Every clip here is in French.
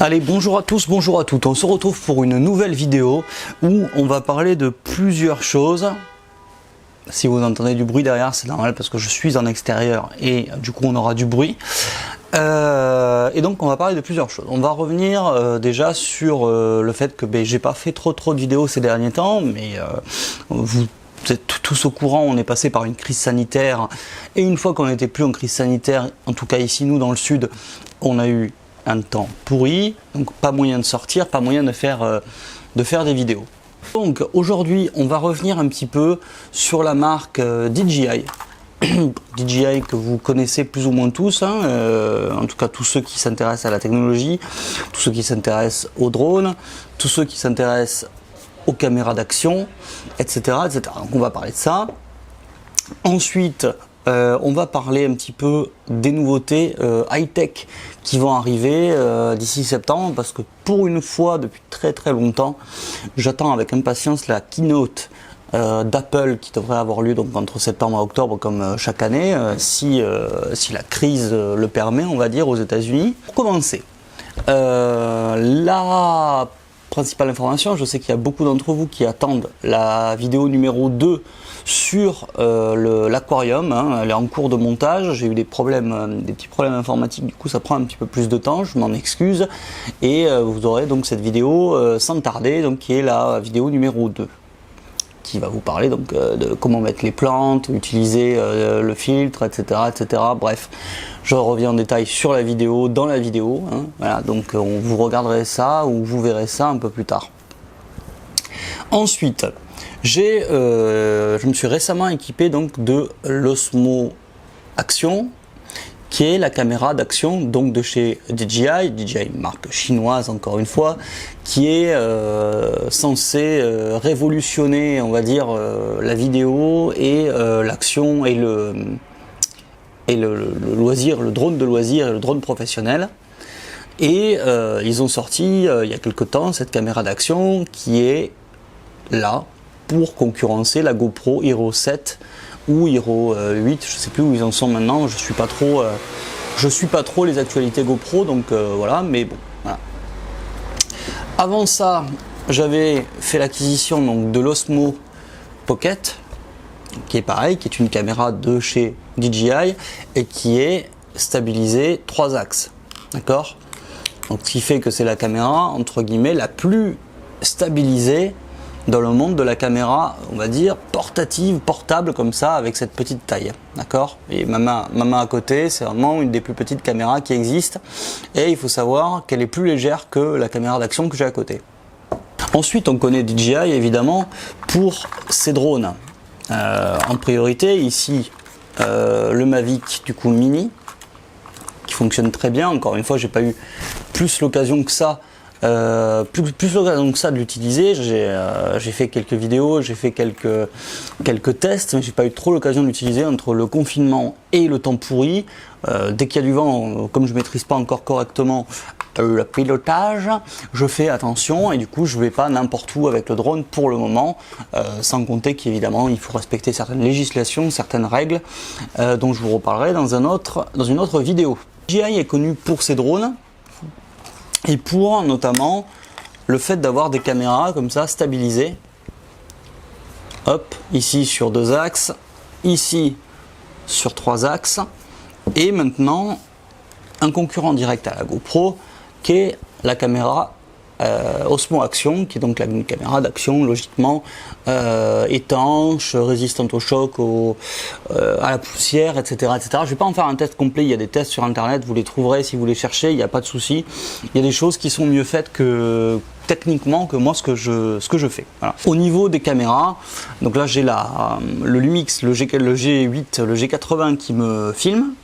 Allez, bonjour à tous, bonjour à toutes. On se retrouve pour une nouvelle vidéo où on va parler de plusieurs choses. Si vous entendez du bruit derrière, c'est normal parce que je suis en extérieur et du coup on aura du bruit. Et donc on va parler de plusieurs choses. On va revenir déjà sur le fait que j'ai pas fait trop de vidéos ces derniers temps, mais vous êtes tous au courant, on est passé par une crise sanitaire, et une fois qu'on n'était plus en crise sanitaire, en tout cas ici nous dans le sud, on a eu un temps pourri, donc pas moyen de sortir, pas moyen de faire des vidéos. Donc aujourd'hui on va revenir un petit peu sur la marque DJI. DJI que vous connaissez plus ou moins tous, hein, en tout cas tous ceux qui s'intéressent à la technologie, tous ceux qui s'intéressent aux drones, tous ceux qui s'intéressent aux caméras d'action, etc., etc. Donc on va parler de ça. Ensuite, on va parler un petit peu des nouveautés high-tech qui vont arriver d'ici septembre, parce que pour une fois, depuis très longtemps, j'attends avec impatience la keynote d'Apple qui devrait avoir lieu donc entre septembre et octobre comme chaque année, si la crise le permet, on va dire, aux États-Unis. Pour commencer, la principale information, je sais qu'il y a beaucoup d'entre vous qui attendent la vidéo numéro 2 sur l'aquarium, hein. Elle est en cours de montage, j'ai eu des petits problèmes informatiques, du coup ça prend un petit peu plus de temps, je m'en excuse, et vous aurez donc cette vidéo sans tarder, donc qui est la vidéo numéro 2. Qui va vous parler donc de comment mettre les plantes, utiliser le filtre, etc., etc. Bref, je reviens en détail sur la vidéo, dans la vidéo, hein. Voilà, donc vous regarderez ça ou vous verrez ça un peu plus tard. Ensuite, je me suis récemment équipé donc de l'Osmo Action, qui est la caméra d'action donc de chez DJI, marque chinoise encore une fois, qui est censée révolutionner, on va dire, la vidéo et l'action et le loisir, le drone de loisir et le drone professionnel. Et ils ont sorti il y a quelque temps cette caméra d'action qui est là pour concurrencer la GoPro Hero 7 ou Hero 8, je sais plus où ils en sont maintenant, je suis pas trop les actualités GoPro, donc voilà, mais bon, voilà. Avant ça, j'avais fait l'acquisition donc de l'Osmo Pocket, qui est pareil, qui est une caméra de chez DJI et qui est stabilisée 3 axes, d'accord? Donc ce qui fait que c'est la caméra entre guillemets la plus stabilisée dans le monde de la caméra, on va dire, portable comme ça, avec cette petite taille, d'accord? Et ma main à côté, c'est vraiment une des plus petites caméras qui existent, et il faut savoir qu'elle est plus légère que la caméra d'action que j'ai à côté. Ensuite, on connaît DJI, évidemment, pour ses drones. En priorité, ici, le Mavic, du coup, Mini, qui fonctionne très bien. Encore une fois, j'ai pas eu plus l'occasion que ça, plus l'occasion que ça de l'utiliser. J'ai fait quelques vidéos, j'ai fait quelques tests, mais j'ai pas eu trop l'occasion de l'utiliser entre le confinement et le temps pourri. Dès qu'il y a du vent, comme je maîtrise pas encore correctement le pilotage, je fais attention et du coup je vais pas n'importe où avec le drone pour le moment, sans compter qu'évidemment il faut respecter certaines législations, certaines règles, dont je vous reparlerai dans une autre vidéo. DJI est connu pour ses drones et pour notamment le fait d'avoir des caméras comme ça stabilisées, hop, ici sur 2 axes, ici sur 3 axes, et maintenant un concurrent direct à la GoPro qui est la caméra Osmo Action, qui est donc une caméra d'action logiquement étanche, résistante au choc, à la poussière, etc., etc. Je ne vais pas en faire un test complet, il y a des tests sur internet, vous les trouverez si vous les cherchez, il n'y a pas de souci. Il y a des choses qui sont mieux faites que techniquement que moi ce que je fais. Voilà. Au niveau des caméras, donc là j'ai le Lumix, le G8, le G80 qui me filme,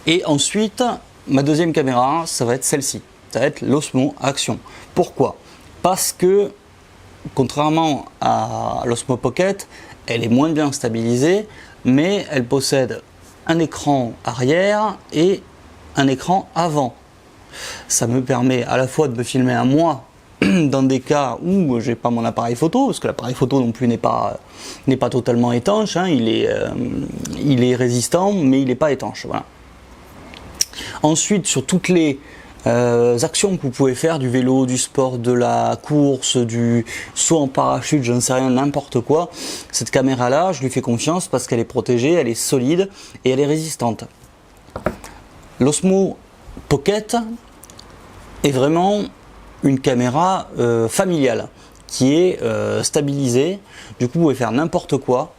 et ensuite ma deuxième caméra, ça va être celle-ci. Ça va être l'Osmo Action. Pourquoi? Parce que, contrairement à l'Osmo Pocket, elle est moins bien stabilisée, mais elle possède un écran arrière et un écran avant. Ça me permet à la fois de me filmer à moi dans des cas où j'ai pas mon appareil photo, parce que l'appareil photo non plus n'est pas totalement étanche, hein, il est résistant, mais il n'est pas étanche. Voilà. Ensuite, sur toutes les actions que vous pouvez faire, du vélo, du sport, de la course, du saut en parachute, je ne sais rien, n'importe quoi. Cette caméra là, je lui fais confiance parce qu'elle est protégée, elle est solide et elle est résistante. L'Osmo Pocket est vraiment une caméra familiale qui est stabilisée. Du coup, vous pouvez faire n'importe quoi.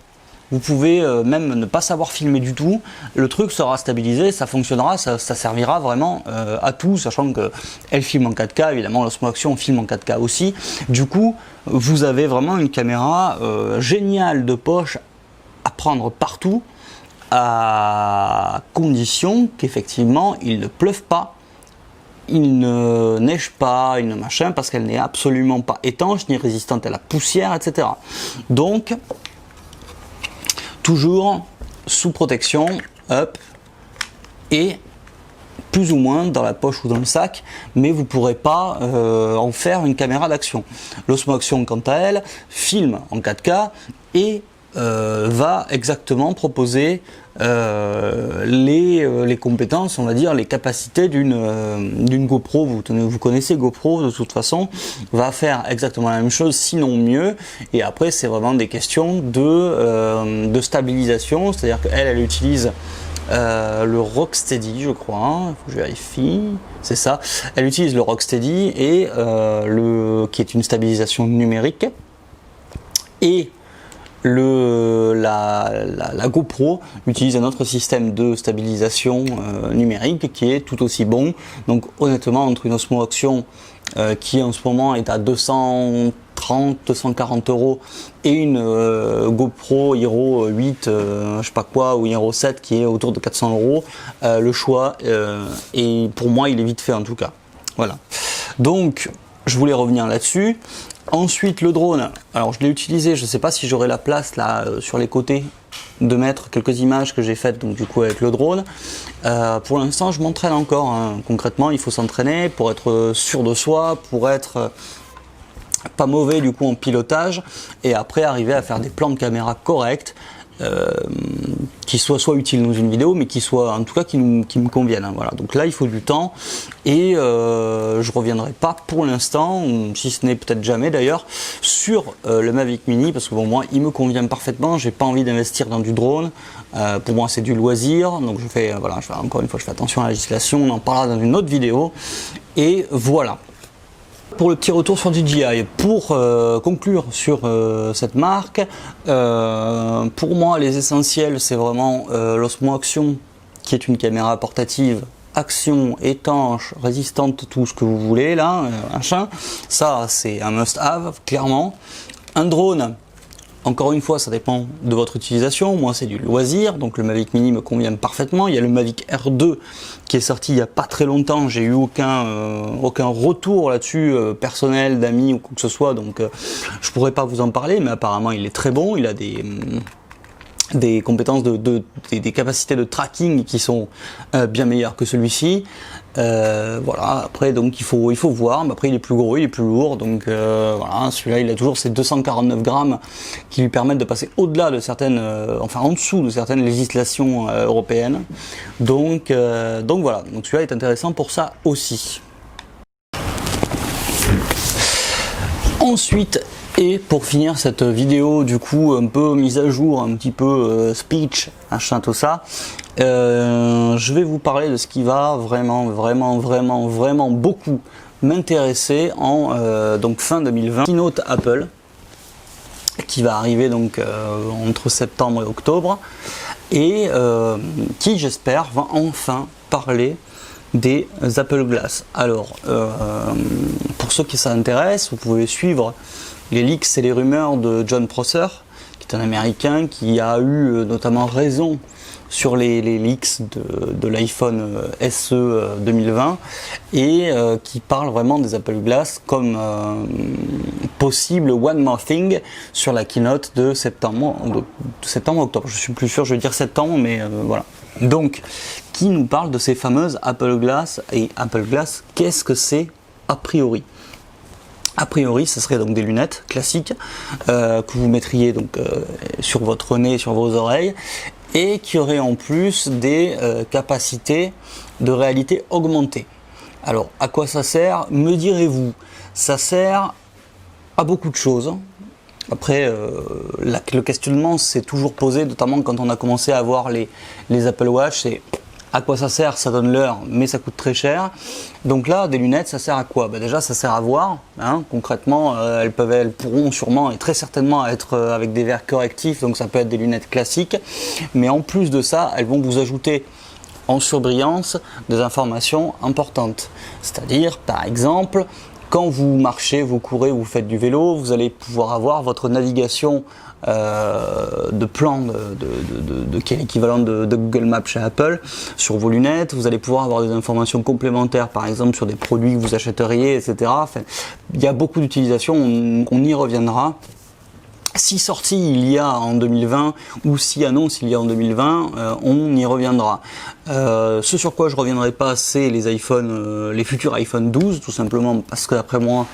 Vous pouvez même ne pas savoir filmer du tout, le truc sera stabilisé, ça fonctionnera, ça servira vraiment à tout, sachant qu'elle filme en 4K, évidemment l'Osmo Action filme en 4K aussi. Du coup, vous avez vraiment une caméra géniale de poche à prendre partout, à condition qu'effectivement il ne pleuve pas, il ne neige pas, il ne machin, parce qu'elle n'est absolument pas étanche ni résistante à la poussière, etc. Donc, toujours sous protection, hop, et plus ou moins dans la poche ou dans le sac, mais vous ne pourrez pas en faire une caméra d'action. L'Osmo Action, quant à elle, filme en 4K et va exactement proposer les compétences, on va dire, les capacités d'une GoPro. Vous connaissez GoPro de toute façon, va faire exactement la même chose, sinon mieux. Et après, c'est vraiment des questions de stabilisation, c'est-à-dire qu'elle utilise le Rocksteady, je crois, hein, faut que je vérifie, c'est ça. Elle utilise le Rocksteady et qui est une stabilisation numérique, et la GoPro utilise un autre système de stabilisation numérique qui est tout aussi bon. Donc honnêtement, entre une Osmo Action qui en ce moment est à 230-240 € et une GoPro Hero 8 je sais pas quoi, ou Hero 7 qui est autour de 400 €, le choix et pour moi il est vite fait en tout cas. Voilà, donc je voulais revenir là-dessus. Ensuite, le drone, alors je l'ai utilisé, je ne sais pas si j'aurai la place là sur les côtés de mettre quelques images que j'ai faites, donc du coup avec le drone. Pour l'instant, je m'entraîne encore, hein. Concrètement, il faut s'entraîner pour être sûr de soi, pour être pas mauvais du coup en pilotage, et après arriver à faire des plans de caméra corrects, qui soient soit utiles dans une vidéo, mais qui soient en tout cas qui me conviennent, hein. Voilà, donc là il faut du temps, et je reviendrai pas pour l'instant, si ce n'est peut-être jamais d'ailleurs, sur le Mavic Mini, parce que bon, moi il me convient parfaitement, j'ai pas envie d'investir dans du drone, pour moi c'est du loisir, donc voilà, encore une fois je fais attention à la législation, on en parlera dans une autre vidéo, et voilà. Pour le petit retour sur DJI, pour conclure sur cette marque, pour moi les essentiels c'est vraiment l'Osmo Action, qui est une caméra portative, action, étanche, résistante, tout ce que vous voulez là, machin. Ça c'est un must have, clairement. Un drone, encore une fois, ça dépend de votre utilisation. Moi, c'est du loisir, donc le Mavic Mini me convient parfaitement. Il y a le Mavic R2 qui est sorti il n'y a pas très longtemps. J'ai eu aucun retour là-dessus, personnel, d'amis ou quoi que ce soit, donc je pourrais pas vous en parler, mais apparemment il est très bon. Il a des compétences, des capacités de tracking qui sont bien meilleures que celui-ci. Voilà, après donc il faut voir, mais après il est plus gros, il est plus lourd, donc voilà, celui-là il a toujours ces 249 grammes qui lui permettent de passer au-delà de certaines, enfin en dessous de certaines législations européennes, donc voilà, donc celui-là est intéressant pour ça aussi. Ensuite, et pour finir cette vidéo du coup un peu mise à jour, un petit peu speech, machin tout ça, je vais vous parler de ce qui va vraiment beaucoup m'intéresser en donc fin 2020, keynote Apple, qui va arriver donc entre septembre et octobre, et qui j'espère va enfin parler des Apple Glass. Alors pour ceux qui s'intéressent, vous pouvez suivre les leaks et les rumeurs de John Prosser, qui est un Américain qui a eu notamment raison sur les leaks de l'iPhone SE 2020, et qui parle vraiment des Apple Glass comme possible One More Thing sur la keynote de septembre-octobre. Je suis plus sûr, je vais dire septembre, mais voilà. Donc, qui nous parle de ces fameuses Apple Glass, et Apple Glass, qu'est-ce que c'est a priori? A priori, ce serait donc des lunettes classiques que vous mettriez donc sur votre nez, sur vos oreilles, et qui auraient en plus des capacités de réalité augmentée. Alors, à quoi ça sert, me direz-vous? Ça sert à beaucoup de choses. Après, le questionnement s'est toujours posé, notamment quand on a commencé à avoir les Apple Watch, c'est à quoi ça sert? Ça donne l'heure, mais ça coûte très cher. Donc là, des lunettes, ça sert à quoi? Déjà, ça sert à voir. Hein. Concrètement, elles pourront sûrement et très certainement être avec des verres correctifs, donc ça peut être des lunettes classiques. Mais en plus de ça, elles vont vous ajouter en surbrillance des informations importantes. C'est-à-dire, par exemple, quand vous marchez, vous courez, vous faites du vélo, vous allez pouvoir avoir votre navigation de plan qui est l'équivalent de Google Maps chez Apple sur vos lunettes. Vous allez pouvoir avoir des informations complémentaires, par exemple sur des produits que vous achèteriez, etc. Enfin, il y a beaucoup d'utilisations, on y reviendra. Si sorti il y a en 2020 ou si annonce il y a en 2020, on y reviendra. Ce sur quoi je reviendrai pas, c'est les futurs iPhone 12, tout simplement parce que d'après moi,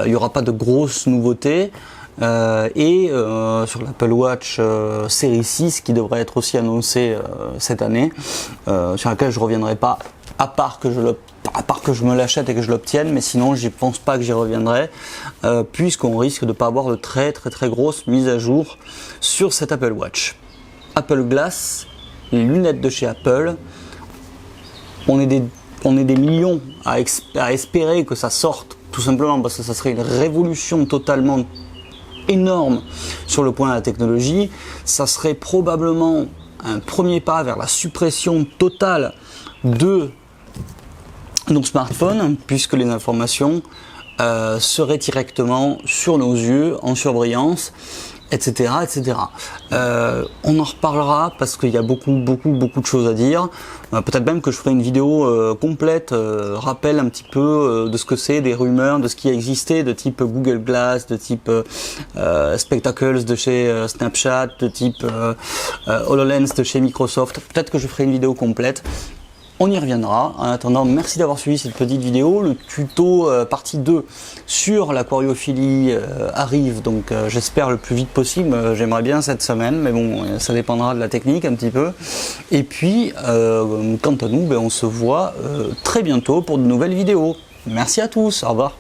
il y aura pas de grosses nouveautés. Sur l'Apple Watch série 6 qui devrait être aussi annoncé cette année, sur laquelle je reviendrai pas, à part que je me l'achète et que je l'obtienne, mais sinon je pense pas que j'y reviendrai, puisqu'on risque de pas avoir de très grosses mises à jour sur cet Apple Watch. Apple Glass, les lunettes de chez Apple, on est des millions à espérer que ça sorte, tout simplement parce que ça serait une révolution totalement énorme sur le point de la technologie. Ça serait probablement un premier pas vers la suppression totale de nos smartphones, puisque les informations seraient directement sur nos yeux en surbrillance, etc. On en reparlera parce qu'il y a beaucoup de choses à dire. Peut-être même que je ferai une vidéo complète, rappel un petit peu de ce que c'est, des rumeurs, de ce qui a existé, de type Google Glass, de type Spectacles de chez Snapchat, de type HoloLens de chez Microsoft. Peut-être que je ferai une vidéo complète. On y reviendra. En attendant, merci d'avoir suivi cette petite vidéo. Le tuto partie 2 sur l'aquariophilie arrive, donc j'espère le plus vite possible. J'aimerais bien cette semaine, mais bon, ça dépendra de la technique un petit peu. Et puis, quant à nous, on se voit très bientôt pour de nouvelles vidéos. Merci à tous, au revoir.